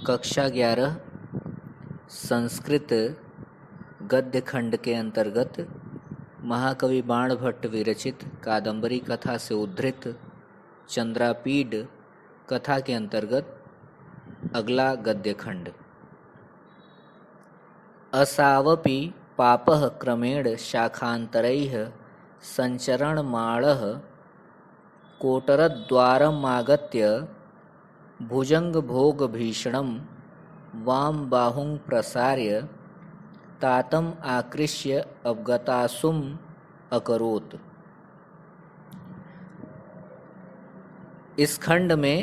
कक्षा 11 संस्कृत गद्य खंड के अंतर्गत महाकवि बाणभट्ट विरचित कादंबरी कथा से उद्धृत चंद्रापीड कथा के अंतर्गत अगला गद्य खंड। असावपि पापः क्रमेण शाखान्तरैः संचरणमाणः कोटरद्वारमागत्य भुजङ्गभोगभीषणं वां बाहुं प्रसार्य तातम् आकृष्य अवगतासुम् अकरोत्। इस खंड में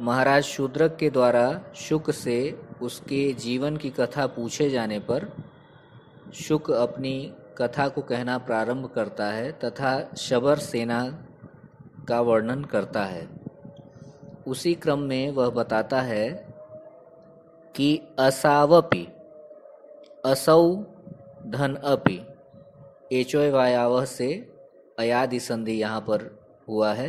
महाराज शूद्रक के द्वारा शुक से उसके जीवन की कथा पूछे जाने पर शुक अपनी कथा को कहना प्रारंभ करता है तथा शबर सेना का वर्णन करता है। उसी क्रम में वह बताता है कि असावपि, असौ धन अपि, एचोय वायावह से अयादि संधि यहाँ पर हुआ है।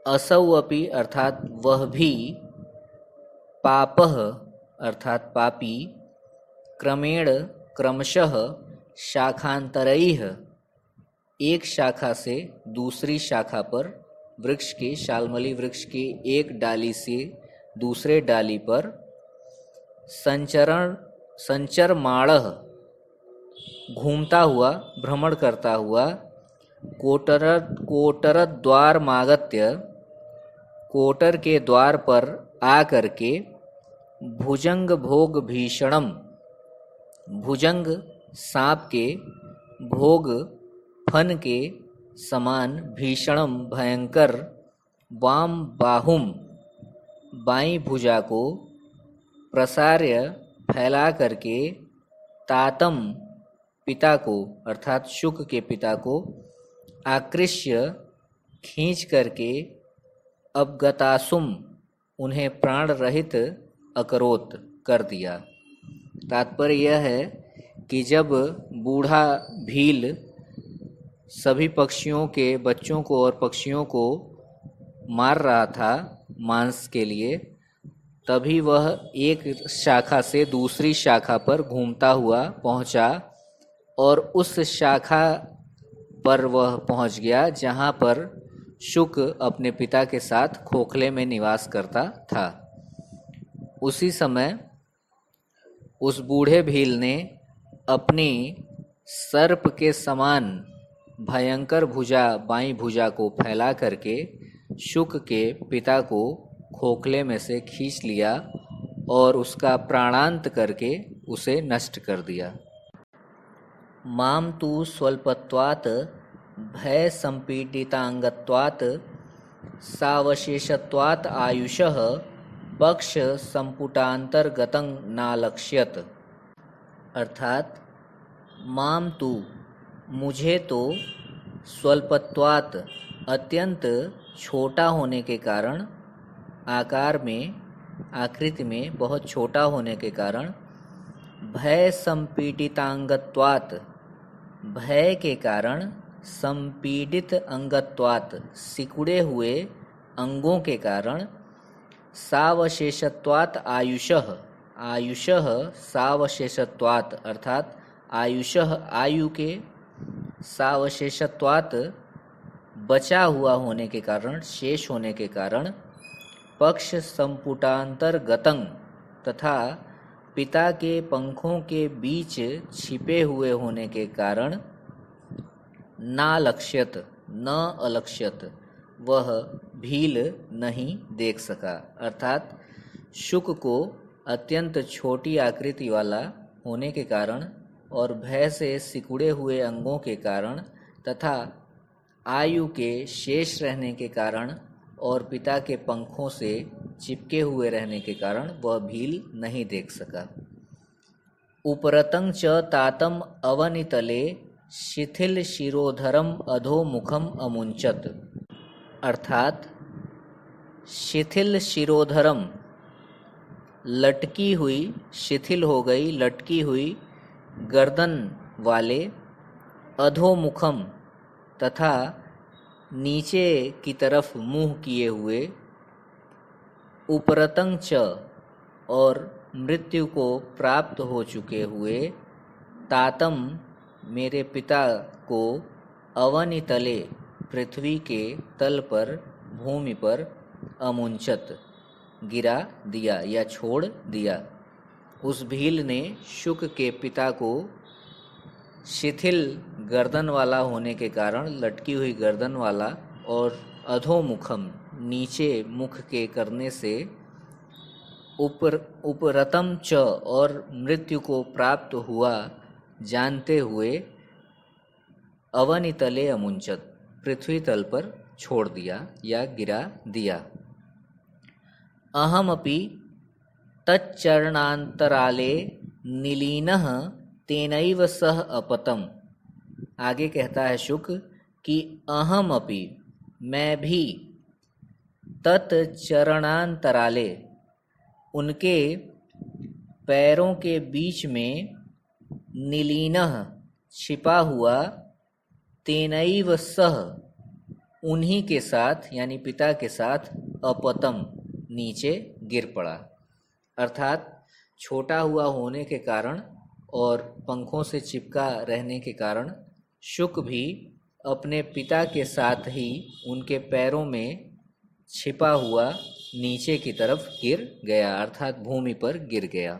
असौ अपि अर्थात वह भी, पापः अर्थात पापी, क्रमेण क्रमशः, शाखांतरैः एक शाखा से दूसरी शाखा पर, वृक्ष के शाल्मली वृक्ष के एक डाली से दूसरे डाली पर, संचरमाणः घूमता हुआ, भ्रमण करता हुआ, कोटरद्वारमागत्य कोटर के द्वार पर आ करके, भुजंग भोग भीषणम, भुजंग सांप के, भोग फन के समान, भीषणम भयंकर, वाम बाहुम बाईं भुजा को, प्रसार्य फैला करके, तातम पिता को अर्थात शुक के पिता को, आकृष्य खींच करके, अवगतासुम उन्हें प्राण रहित अकरोत कर दिया। तात्पर्य यह है कि जब बूढ़ा भील सभी पक्षियों के बच्चों को और पक्षियों को मार रहा था मांस के लिए, तभी वह एक शाखा से दूसरी शाखा पर घूमता हुआ पहुंचा और उस शाखा पर वह पहुंच गया जहां पर शुक अपने पिता के साथ खोखले में निवास करता था। उसी समय उस बूढ़े भील ने अपनी सर्प के समान भयंकर भुजा, बाईं भुजा को फैला करके शुक के पिता को खोखले में से खींच लिया और उसका प्राणांत करके उसे नष्ट कर दिया। माम तु स्वल्पत्वात् भय संपीडितांगत्वात् सावशेषत्वात् आयुषः पक्ष संपुटांतर्गतं नालक्ष्यत। अर्थात माम तु मुझे तो, स्वल्पत्वात् अत्यंत छोटा होने के कारण, आकार में, आकृति में बहुत छोटा होने के कारण, भय संपीडितांगत्वात् भय के कारण, संपीडित अंगत्वात् सिकुड़े हुए अंगों के कारण, सावशेषत्वात् आयुषः आयुषः सावशेषत्वात् अर्थात आयुषः आयु के, सावशेषत्वात् बचा हुआ होने के कारण, शेष होने के कारण, पक्ष संपुटांतर्गतं तथा पिता के पंखों के बीच छिपे हुए होने के कारण, नालक्ष्यत न अलक्ष्यत वह भील नहीं देख सका। अर्थात शुक को अत्यंत छोटी आकृति वाला होने के कारण और भय से सिकुड़े हुए अंगों के कारण तथा आयु के शेष रहने के कारण और पिता के पंखों से चिपके हुए रहने के कारण वह भील नहीं देख सका। उपरतं च तातम अवनितले शिथिल शिरोधरम अधोमुखम अमुंचत। अर्थात शिथिल शिरोधरम लटकी हुई, शिथिल हो गई, लटकी हुई गर्दन वाले, अधोमुखम तथा नीचे की तरफ मुंह किए हुए, उपरतं च और मृत्यु को प्राप्त हो चुके हुए तातम मेरे पिता को अवनितले पृथ्वी के तल पर भूमि पर अमुंचत गिरा दिया या छोड़ दिया। उस भील ने शुक के पिता को शिथिल गर्दन वाला होने के कारण, लटकी हुई गर्दन वाला और अधोमुखम नीचे मुख के करने से उपरतम च और मृत्यु को प्राप्त हुआ जानते हुए अवनितले अमुंचत पृथ्वी तल पर छोड़ दिया या गिरा दिया। अहमपि तच्चरणांतराले निलीनः तेनैव सह अपतम। आगे कहता है शुक कि अहमपि मैं भी तत्चरणांतराले उनके पैरों के बीच में निलीनः छिपा हुआ तेनैव सह उन्हीं के साथ यानी पिता के साथ अपतम नीचे गिर पड़ा। अर्थात छोटा हुआ होने के कारण और पंखों से चिपका रहने के कारण शुक भी अपने पिता के साथ ही उनके पैरों में छिपा हुआ नीचे की तरफ गिर गया, अर्थात भूमि पर गिर गया।